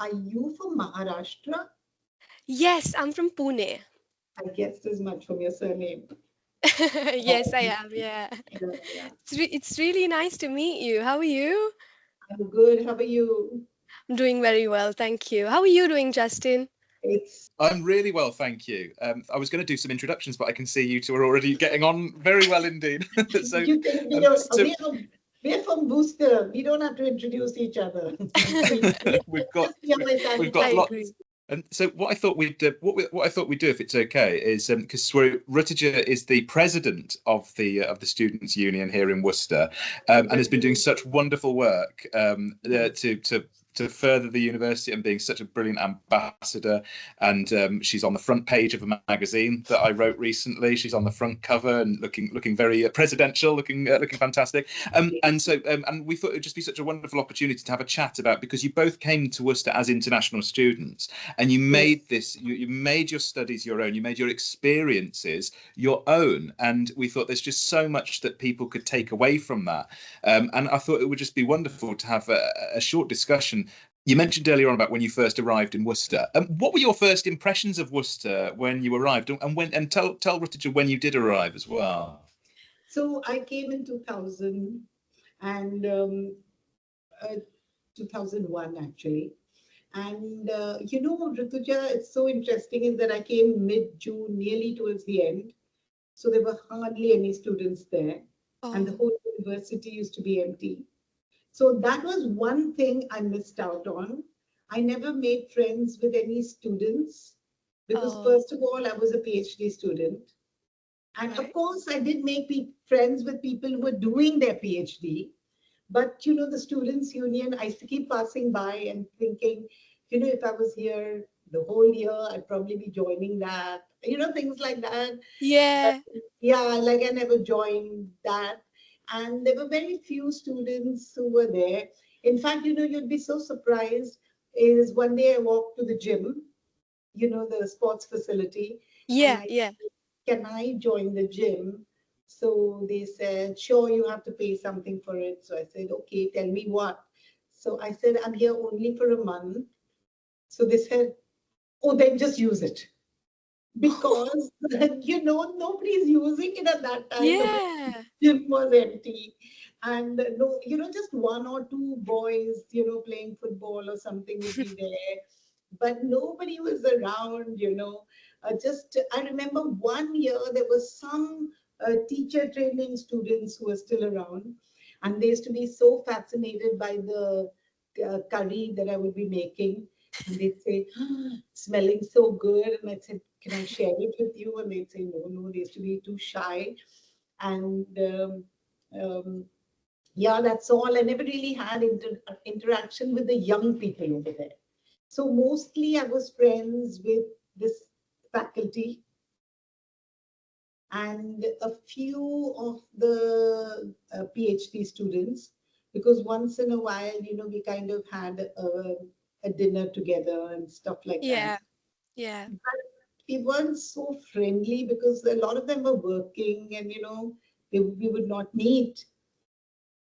are you from Maharashtra? Yes, I'm from Pune. I guessed as much from your surname. Yes, I am. Yeah. Yeah, yeah. It's really nice to meet you. How are you? I'm good. How are you? I'm doing very well, thank you. How are you doing, Justin? It's I'm really well, thank you. I was going to do some introductions, but I can see you two are already getting on very well indeed. So, you think we um, don't, so we're from Worcester. We don't have to introduce each other. we've got Just be on my we've I got satisfied. agree. lots. And so what I thought we'd do, what I thought we'd do, if it's okay, is because Ruttuja is the president of the Students' Union here in Worcester, and has been doing such wonderful work to further the university and being such a brilliant ambassador. And she's on the front page of a magazine that I wrote recently. She's on the front cover and looking very presidential, looking fantastic. And we thought it would just be such a wonderful opportunity to have a chat about, because you both came to Worcester as international students, and you made this, you made your studies your own, you made your experiences your own, and we thought there's just so much that people could take away from that. And I thought it would just be wonderful to have a short discussion. You mentioned earlier on about when you first arrived in Worcester. What were your first impressions of Worcester when you arrived, and tell Ruttuja when you did arrive as well. So I came in 2000 and uh, 2001 actually. And Ruttuja, it's so interesting is that I came mid-June, nearly towards the end. So there were hardly any students there, and the Oh, whole university used to be empty. So that was one thing I missed out on. I never made friends with any students because, oh, first of all, I was a PhD student. And of right. course, I did make friends with people who were doing their PhD. But, the Students' Union, I used to keep passing by and thinking, if I was here the whole year, I'd probably be joining that, things like that. But Yeah. yeah, like I never joined that. And there were very few students who were there. In fact, you'd be so surprised. Is one day I walked to the gym, the sports facility, and Yeah, I yeah. said, can I join the gym? So they said, sure, you have to pay something for it. So I said, okay, tell me what. So I said, I'm here only for a month. So they said, oh, then just use it. Because, nobody's using it at that time. The Yeah. gym was empty. And no, just one or two boys, playing football or something would be there. But nobody was around, just, I remember one year there was some teacher training students who were still around. And they used to be so fascinated by the curry that I would be making. And they'd say, smelling so good. And I'd say, can I share it with you? And they'd say, no, no, they used to be too shy. And um, yeah, that's all. I never really had interaction with the young people over there. So mostly I was friends with this faculty and a few of the PhD students, because once in a while, we kind of had a dinner together and stuff like that. Yeah. Yeah. But we weren't so friendly because a lot of them were working and, we would not meet.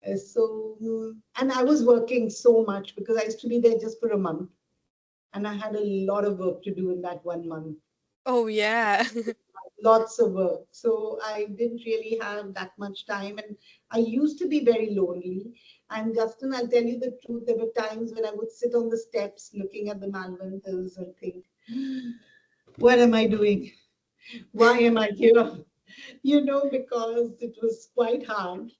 And I was working so much because I used to be there just for a month and I had a lot of work to do in that 1 month. Oh, yeah. Lots of work. So I didn't really have that much time. And I used to be very lonely. And Justin, I'll tell you the truth, there were times when I would sit on the steps looking at the Malvern Hills and think, what am I doing? Why am I here? Because it was quite hard.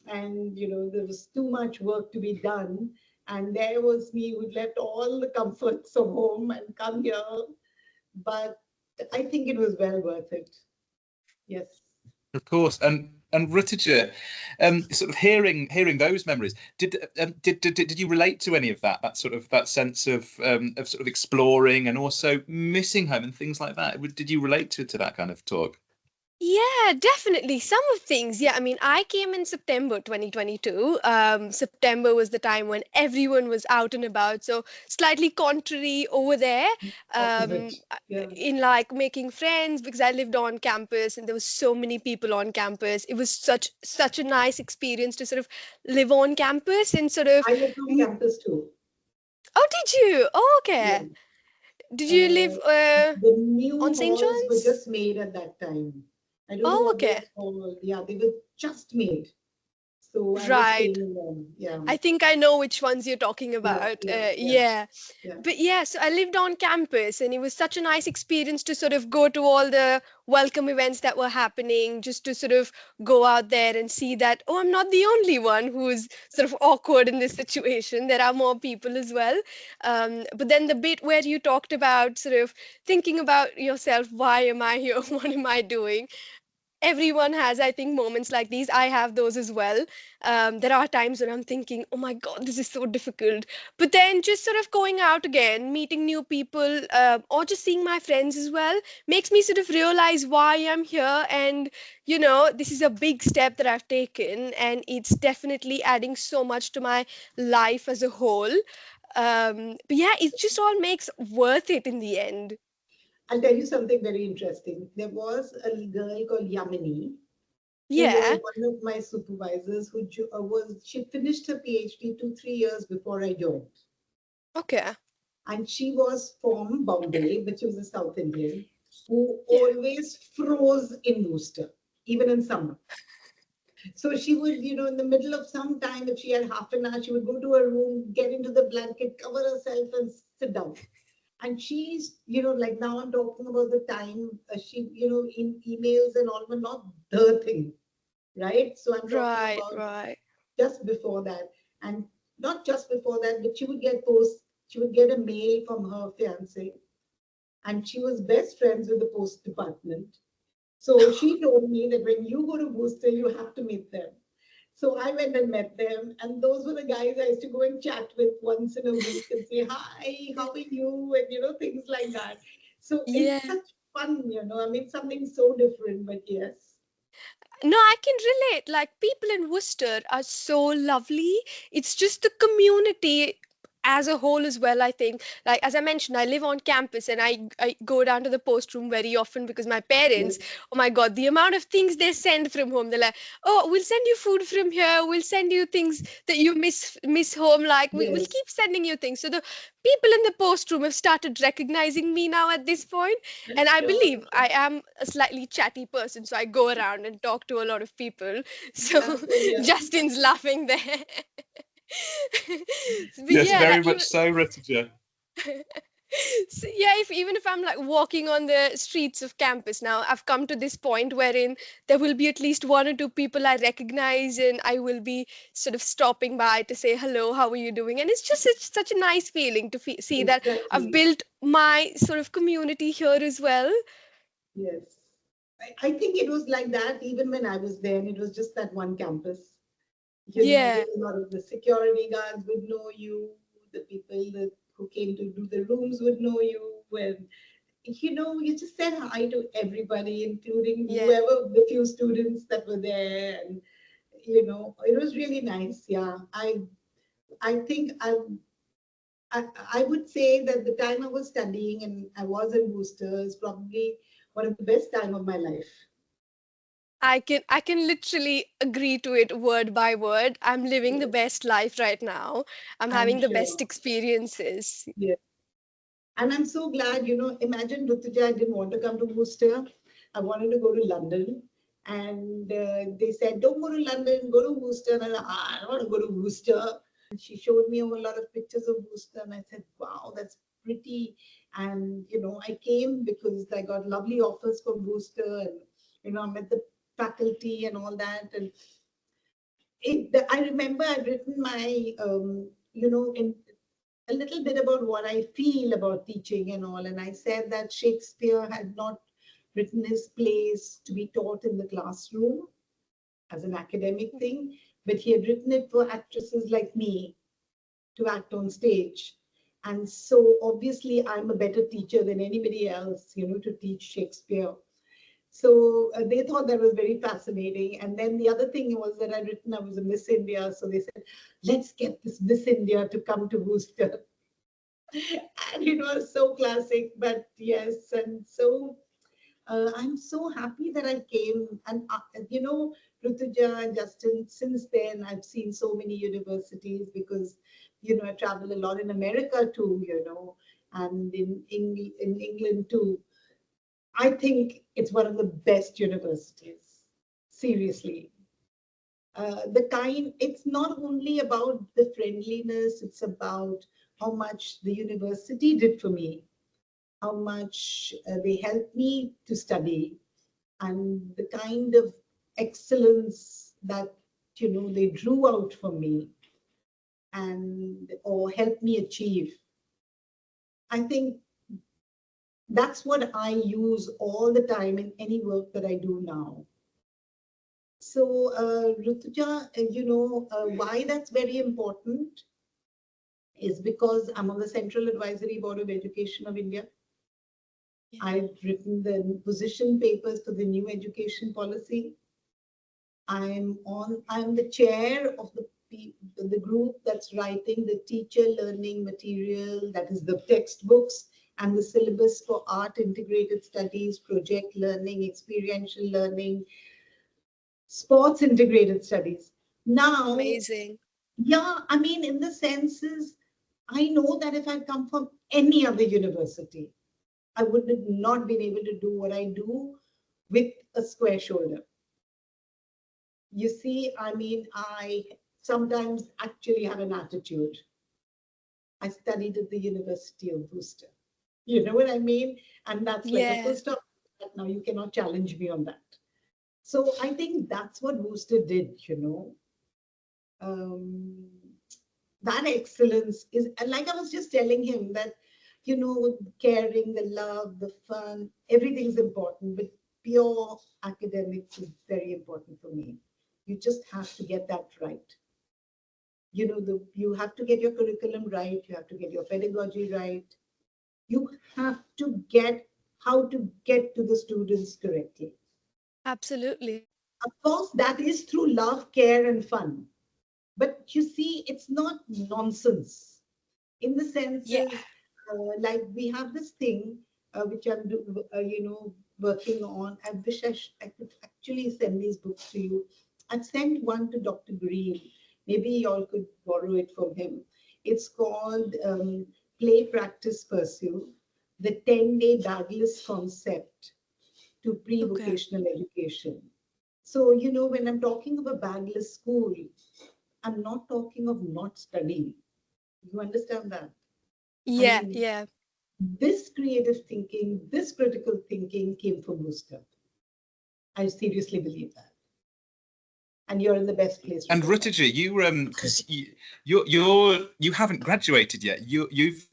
And, there was too much work to be done. And there was me who'd left all the comforts of home and come here. But I think it was well worth it. Yes. Of course, and Ruttuja, sort of hearing those memories, did you relate to any of that? That sort of that sense of sort of exploring and also missing home and things like that. Did you relate to that kind of talk? Yeah, definitely. Some of things. Yeah, I mean, I came in September 2022. September was the time when everyone was out and about. So slightly contrary over there, Opposite. um, Yeah. in like making friends because I lived on campus and there was so many people on campus. It was such a nice experience to sort of live on campus and sort of I lived on campus too. Oh, did you? Oh, Yeah. okay. Did you Uh, live the new on St. halls were John's? just made at that time. I don't know Oh, what okay. they're called. Yeah, they were just made. So I was Right. staying in them. Yeah. I think I know which ones you're talking Yeah. about. Yeah. Yeah. Yeah. Yeah. But yeah, so I lived on campus and it was such a nice experience to sort of go to all the welcome events that were happening, just to sort of go out there and see that, oh, I'm not the only one who's sort of awkward in this situation. There are more people as well. But then the bit where you talked about sort of thinking about yourself, why am I here? What am I doing? Everyone has, I think, moments like these. I have those as well. There are times when I'm thinking, oh my god, this is so difficult, but then just sort of going out again, meeting new people, or just seeing my friends as well, makes me sort of realize why I'm here. And this is a big step that I've taken, and it's definitely adding so much to my life as a whole. But yeah, it just all makes worth it in the end. I'll tell you something very interesting. There was a girl called Yamini who Yeah. was one of my supervisors who she finished her PhD 2 3 years before I joined, Okay. and she was from Bombay, but she was a South Indian who Yeah. always froze in Worcester, even in summer. So she would, in the middle of some time, if she had half an hour, she would go to her room, get into the blanket, cover herself, and sit down. And she's, like now I'm talking about the time she, in emails and all were not the thing, right? So I'm talking Right, about right. just before that. And not just before that, but she would get a mail from her fiance, and she was best friends with the post department. So she told me that when you go to Worcester, you have to meet them. So I went and met them, and those were the guys I used to go and chat with once in a week and say, "Hi, how are you?" and things like that. So it's Yeah. such fun, I mean, something so different, but yes. No, I can relate. Like, people in Worcester are so lovely. It's just the community as a whole as well, I think. Like, as I mentioned, I live on campus and I go down to the post room very often because my parents, Yes, oh my God, the amount of things they send from home. They're like, oh, we'll send you food from here. We'll send you things that you miss home. Like, we'll yes, keep sending you things. So the people in the post room have started recognizing me now at this point. And I sure, believe I am a slightly chatty person, so I go around and talk to a lot of people. So yeah, so yeah, Justin's laughing there. But Yes, yeah, very like much even so, Ruttuja. so yeah, if even if I'm like walking on the streets of campus now, I've come to this point wherein there will be at least one or two people I recognize, and I will be sort of stopping by to say hello, how are you doing? And it's such a nice feeling to see that I've exactly, built my sort of community here as well. yes. I think it was like that even when I was there, and it was just that one campus. Yeah. A lot of the security guards would know you, the people who came to do the rooms would know you. When, you just said hi to everybody, including Yeah. whoever the few students that were there. And, it was really nice. Yeah. I think I would say that the time I was studying and I was in Worcester is probably one of the best time of my life. I can literally agree to it word by word. I'm living the Yes, best life right now. I'm I'm having the best sure. experiences. Yes. And I'm so glad, imagine Ruttuja, I didn't want to come to Worcester. I wanted to go to London. And they said, don't go to London, go to Worcester. And I said, I don't want to go to Worcester. And she showed me a whole lot of pictures of Worcester. And I said, wow, that's pretty. And, I came because I got lovely offers from Worcester. And, I met the faculty and all that. And I remember I've written my, in a little bit about what I feel about teaching and all. And I said that Shakespeare had not written his plays to be taught in the classroom as an academic thing, but he had written it for actresses like me to act on stage. And so obviously I'm a better teacher than anybody else, to teach Shakespeare. So they thought that was very fascinating. And then the other thing was that I'd written I was a Miss India. So they said, let's get this Miss India to come to Worcester. And it was so classic, but yes. And so I'm so happy that I came. And, Ruthuja and Justin, since then, I've seen so many universities because I travel a lot in America too, and in England too. I think it's one of the best universities. Seriously. It's not only about the friendliness, it's about how much the university did for me, how much they helped me to study, and the kind of excellence that, they drew out for me and or helped me achieve. I think that's what I use all the time in any work that I do now. So, Ruttuja, why that's very important is because I'm on the Central Advisory Board of Education of India. I've written the position papers for the new education policy. I'm the chair of the group that's writing the teacher learning material, that is the textbooks and the syllabus for art integrated studies, project learning, experiential learning, sports integrated studies. Now, Amazing. yeah, I mean, in the senses, I know that if I'd come from any other university, I would have not been able to do what I do with a square shoulder. You see, I mean, I sometimes actually have an attitude. I studied at the University of Worcester. You know what I mean? And that's like a full Yeah, stop. Now you cannot challenge me on that. So I think that's what Worcester did, Um, that excellence is, and like I was just telling him that, caring, the love, the fun, everything's important, but pure academics is very important for me. You just have to get that right. You have to get your curriculum right. You have to get your pedagogy right. You have to get how to get to the students correctly. absolutely. Of course, that is through love, care, and fun. But you see, it's not nonsense in the Yeah. senses like we have this thing which I'm working on. I wish I could actually send these books to you. I've sent one to Dr. Green. Maybe y'all could borrow it from him. It's called Play, Practice, Pursue, the 10-day bagless concept to Okay. pre-vocational education. So, when I'm talking of a bagless school, I'm not talking of not studying. You understand that? I Yeah, mean, yeah. this creative thinking, this critical thinking came from Worcester. I seriously believe that. And you're in the best place to And know that. Ruttuja, because you haven't graduated yet. You've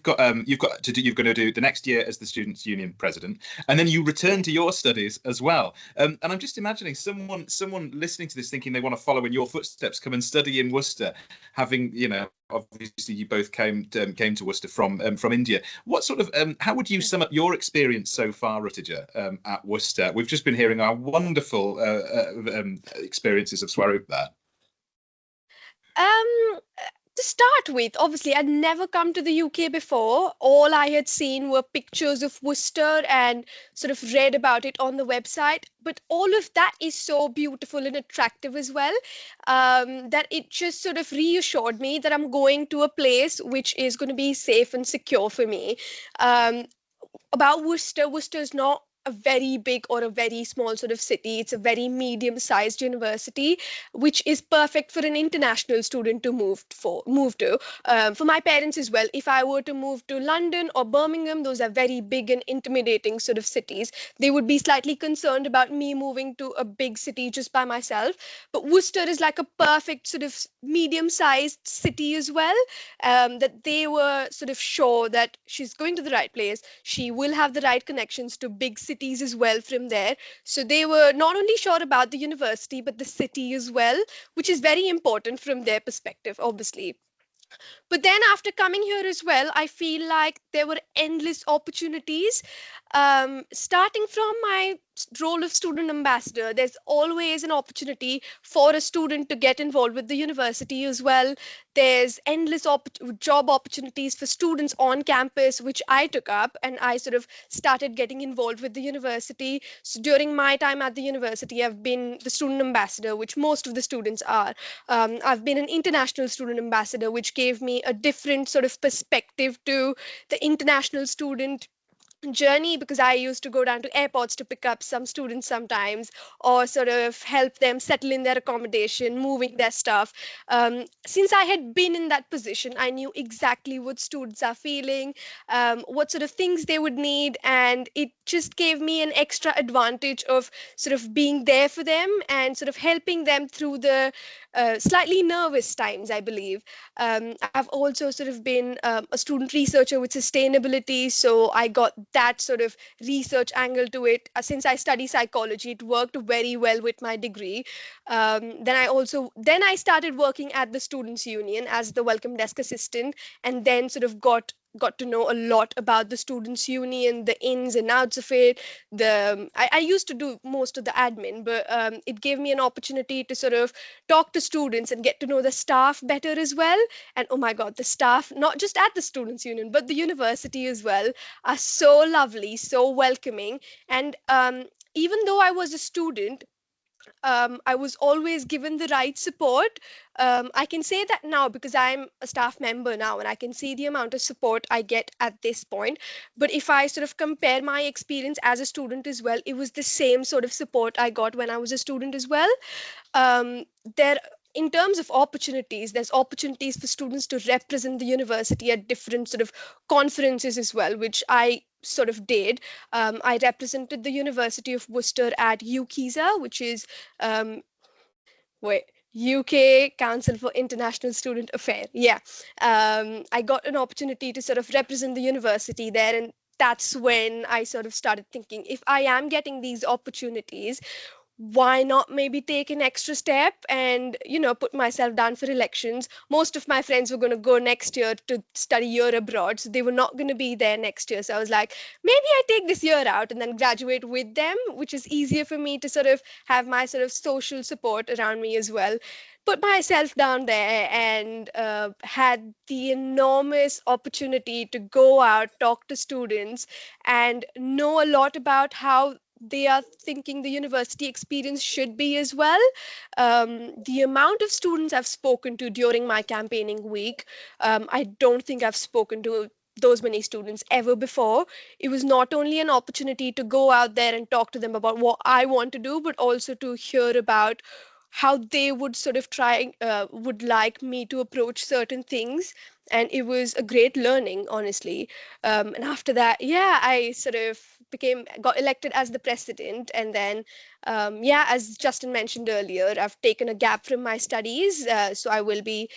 got to do the next year as the Students' Union president, and then you return Yeah. to your studies as well. And I'm just imagining someone listening to this thinking they want to follow in your footsteps, come and study in Worcester, having obviously you both came to Worcester from India. What sort of how would you Yeah. sum up your experience so far, Ruttuja, at Worcester? We've just been hearing our wonderful experiences of Swaroop there. Um, to start with, obviously, I'd never come to the UK before. All I had seen were pictures of Worcester and sort of read about it on the website. But all of that is so beautiful and attractive as well, that it just sort of reassured me that I'm going to a place which is going to be safe and secure for me. Um, about Worcester, Worcester is not a very big or a very small sort of city. It's a very medium-sized university, which is perfect for an international student to move to. For my parents as well, if I were to move to London or Birmingham, those are very big and intimidating sort of cities. They would be slightly concerned about me moving to a big city just by myself. But Worcester is like a perfect sort of medium-sized city as well, that they were sort of sure that she's going to the right place. She will have the right connections to big cities as well from there. So they were not only sure about the university, but the city as well, which is very important from their perspective, obviously. But then after coming here as well, I feel like there were endless opportunities. Starting from my role of student ambassador, there's always an opportunity for a student to get involved with the university as well. There's endless job opportunities for students on campus, which I took up, and I sort of started getting involved with the university. So during my time at the university, I've been the student ambassador, which most of the students are. I've been an international student ambassador, which gave me a different sort of perspective to the international student journey, because I used to go down to airports to pick up some students sometimes, or sort of help them settle in their accommodation, moving their stuff. Since I had been in that position, I knew exactly what students are feeling, what sort of things they would need, and it just gave me an extra advantage of sort of being there for them and sort of helping them through the slightly nervous times, I believe. I've also sort of been a student researcher with sustainability, so I got that sort of research angle to it. Since I study psychology, it worked very well with my degree. Then I started working at the Students' Union as the welcome desk assistant, and then sort of got to know a lot about the Students' Union, the ins and outs of it. I used to do most of the admin, but it gave me an opportunity to sort of talk to students and get to know the staff better as well. And oh my God, the staff, not just at the Students' Union, but the university as well, are so lovely, so welcoming. And even though I was a student, I was always given the right support. I can say that now because I'm a staff member now and I can see the amount of support I get at this point. But if I sort of compare my experience as a student as well, it was the same sort of support I got when I was a student as well. um, there In terms of opportunities, there's opportunities for students to represent the university at different sort of conferences as well, which I sort of did. I represented the University of Worcester at UKISA, which is um, wait UK Council for International Student Affairs. Yeah, I got an opportunity to sort of represent the university there, and that's when I sort of started thinking, if I am getting these opportunities, why not maybe take an extra step and put myself down for elections. Most of my friends were going to go next year to study year abroad, so they were not going to be there next year. So I was like, maybe I take this year out and then graduate with them, which is easier for me to sort of have my sort of social support around me as well. Put myself down there and had the enormous opportunity to go out, talk to students, and know a lot about how they are thinking the university experience should be as well. The amount of students I've spoken to during my campaigning week, I don't think I've spoken to those many students ever before. It was not only an opportunity to go out there and talk to them about what I want to do, but also to hear about how they would sort of would like me to approach certain things. And it was a great learning, honestly. And after that, yeah, I sort of got elected as the president. And then, yeah, as Justin mentioned earlier, I've taken a gap from my studies. So I will be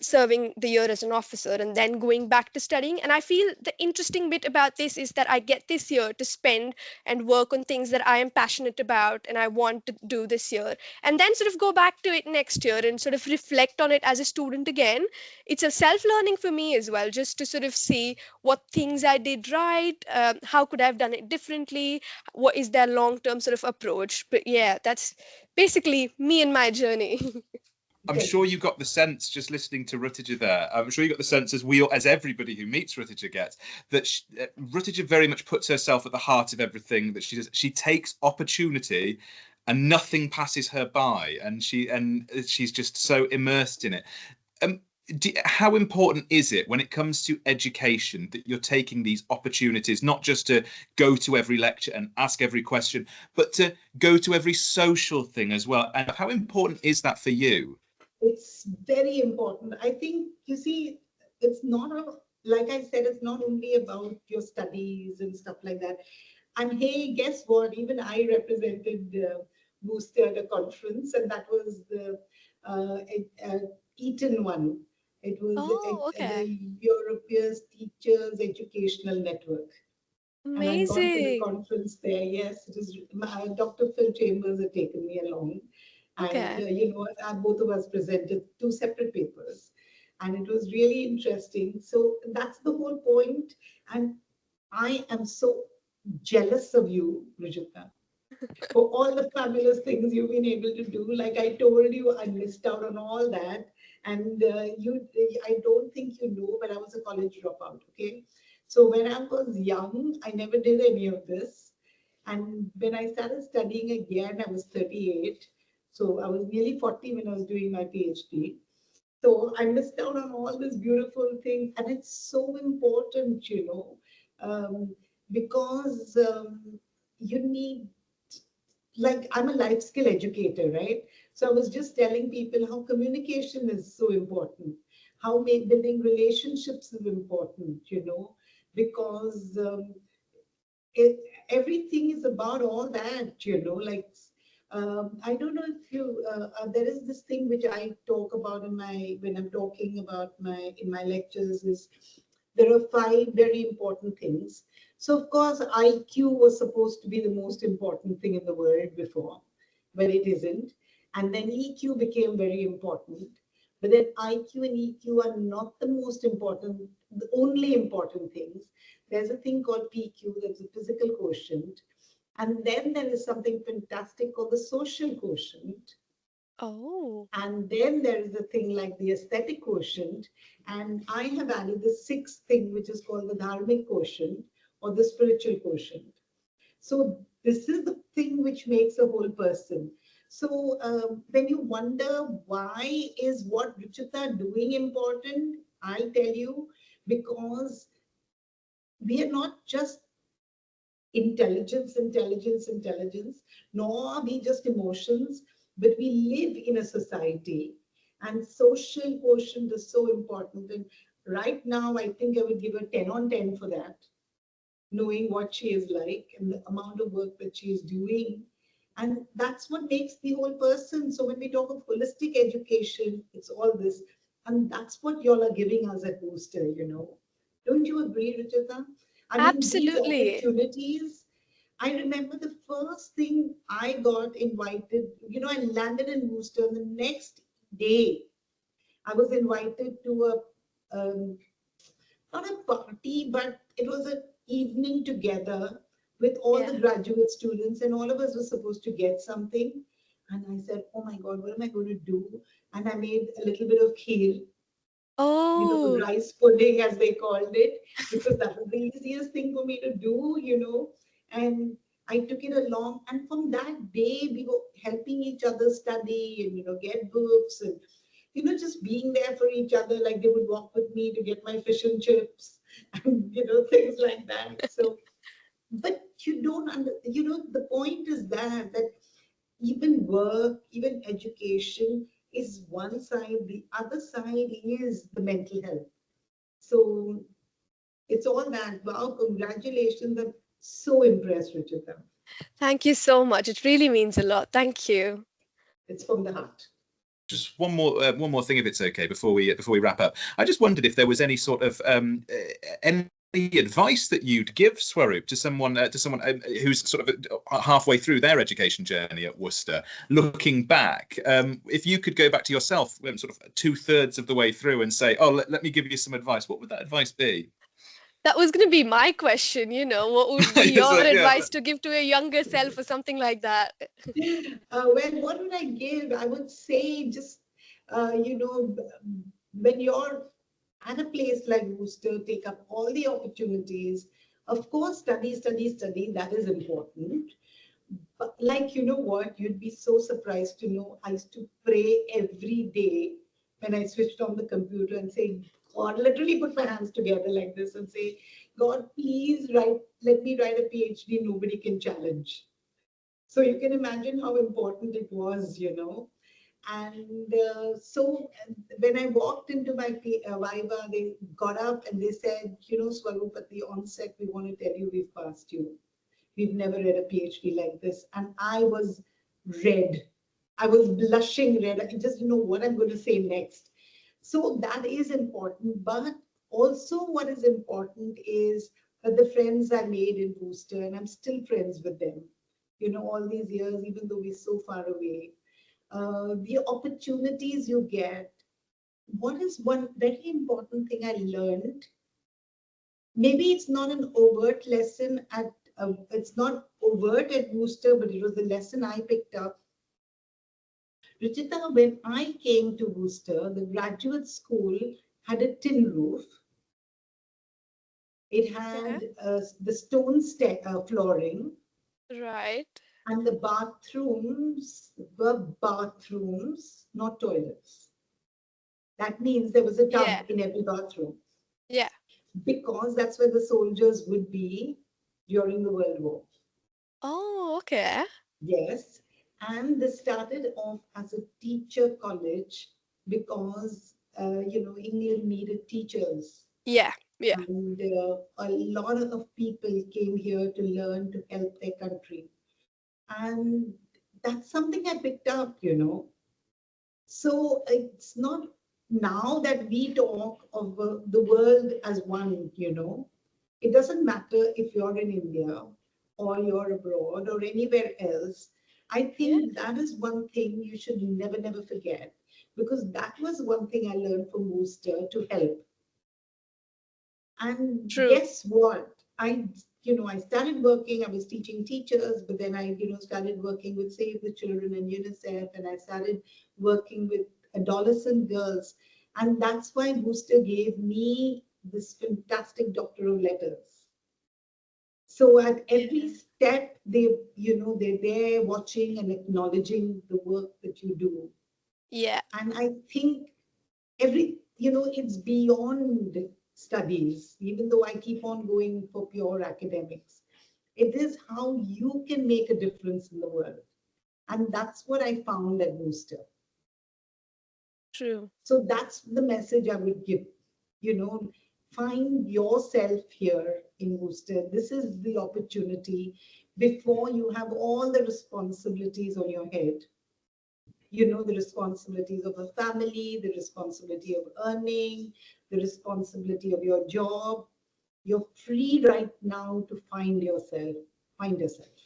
serving the year as an officer and then going back to studying. And I feel the interesting bit about this is that I get this year to spend and work on things that I am passionate about and I want to do this year, and then sort of go back to it next year and sort of reflect on it as a student again. It's a self learning for me as well, just to sort of see what things I did right, how could I have done it differently, what is their long term sort of approach. But yeah, that's basically me and my journey. I'm sure you got the sense, just listening to Ruttuja there, I'm sure you got the sense, as everybody who meets Ruttuja gets, that Ruttuja very much puts herself at the heart of everything that she does. She takes opportunity and nothing passes her by, and she's just so immersed in it. How important is it when it comes to education that you're taking these opportunities, not just to go to every lecture and ask every question, but to go to every social thing as well? And how important is that for you? It's very important. I think, you see, it's not like I said, it's not only about your studies and stuff like that. And hey, guess what? Even I represented Worcester at a conference, and that was the Eton one. It was Oh, okay. the European Teachers Educational Network. And I've gone for the Amazing. conference there. Yes, it is. Dr. Phil Chambers had taken me along. And, Okay. both of us presented two separate papers. and it was really interesting. So that's the whole point. And I am so jealous of you, Rujita, for all the fabulous things you've been able to do. Like I told you, I missed out on all that. And I don't think you know, but I was a college dropout. Okay. So when I was young, I never did any of this. And when I started studying again, I was 38. So I was nearly 40 when I was doing my PhD. So I missed out on all these beautiful things. And it's so important, because you need, like, I'm a life skill educator, right? So I was just telling people how communication is so important, how building relationships is important, because it, everything is about all that, like, I don't know if there is this thing which I talk about when I'm talking about in my lectures is there are five very important things. So of course, IQ was supposed to be the most important thing in the world before, but it isn't. And then EQ became very important. But then IQ and EQ are not the most important, the only important things. There's a thing called PQ, that's a physical quotient. And then there is something fantastic called the social quotient. Oh. And then there is a thing like the aesthetic quotient. And I have added the sixth thing, which is called the dharmic quotient or the spiritual quotient. So this is the thing which makes a whole person. So when you wonder why is what Ruchita doing important, I'll tell you, because we are not just intelligence, nor are we just emotions, but we live in a society. And social quotient is so important. And right now, I think I would give her 10 on 10 for that, knowing what she is like and the amount of work that she is doing. And that's what makes the whole person. So when we talk of holistic education, it's all this. And that's what y'all are giving us at Worcester. Don't you agree, Ruchita? I mean, these Absolutely. opportunities. I remember the first thing I got invited, I landed in Worcester. The next day, I was invited to not a party, but it was an evening together with all Yeah. the graduate students, and all of us were supposed to get something. And I said, oh my God, what am I going to do? And I made a little bit of kheer, Oh. rice pudding as they called it, because that was the easiest thing for me to do. And I took it along. And from that day, we were helping each other study and, get books and, just being there for each other. Like they would walk with me to get my fish and chips and, things like that. So, but you don't the point is that even work, even education is one side. The other side is the mental health. So it's all that. Wow, congratulations. I'm so impressed, Ruchita. Thank you so much. It really means a lot. Thank you. It's from the heart. Just one more thing, if it's okay, before we wrap up. I just wondered if there was any sort of any advice that you'd give, Swaroop, to someone who's sort of halfway through their education journey at Worcester, looking back. If you could go back to yourself, sort of 2/3 of the way through, and say, "Oh, let me give you some advice," what would that advice be? That was going to be my question, what would be It's your like, yeah. advice to give to a younger self or something like that? Well, what would I give? I would say just, when you're at a place like Worcester, take up all the opportunities. Of course, study, study, study. That is important. But like, you know what? You'd be so surprised to know I used to pray every day when I switched on the computer and say, God, literally put my hands together like this and say, God, please let me write a PhD nobody can challenge. So you can imagine how important it was. And so when I walked into my Viva, they got up and they said, Swaroop, at the onset, we want to tell you we've passed you. We've never read a PhD like this. And I was red. I was blushing red. I just didn't know what I'm going to say next. So that is important. But also, what is important is that the friends I made in Worcester, and I'm still friends with them, all these years, even though we're so far away, the opportunities you get. what is one very important thing I learned? Maybe it's not an overt lesson it's not overt at Worcester, but it was the lesson I picked up. Ruchita, when I came to Worcester, the graduate school had a tin roof. It Okay. had the stone flooring, Right. and the bathrooms were bathrooms, not toilets. That means there was a Yeah. tub in every bathroom Yeah. because that's where the soldiers would be during the World War. Oh, okay. Yes. And this started off as a teacher college because, England needed teachers. Yeah. Yeah. And a lot of people came here to learn to help their country. And that's something I picked up. So it's not now that we talk of the world as one. It doesn't matter if you're in India or you're abroad or anywhere else. I Yeah. think that is one thing you should never, never forget, because that was one thing I learned from Worcester to help. And True. guess what? I started working, I was teaching teachers, but then I started working with Save the Children and UNICEF, and I started working with adolescent girls. And that's why Booster gave me this fantastic Doctor of Letters. So at every Yeah. step, they're there watching and acknowledging the work that you do. Yeah. And I think it's beyond studies, even though I keep on going for pure academics. It is how you can make a difference in the world. And that's what I found at Booster. True. So that's the message I would give. You know, find yourself here in Worcester. This is the opportunity before you have all the responsibilities on your head. The responsibilities of a family, the responsibility of earning, the responsibility of your job. You're free right now to find yourself. Find yourself.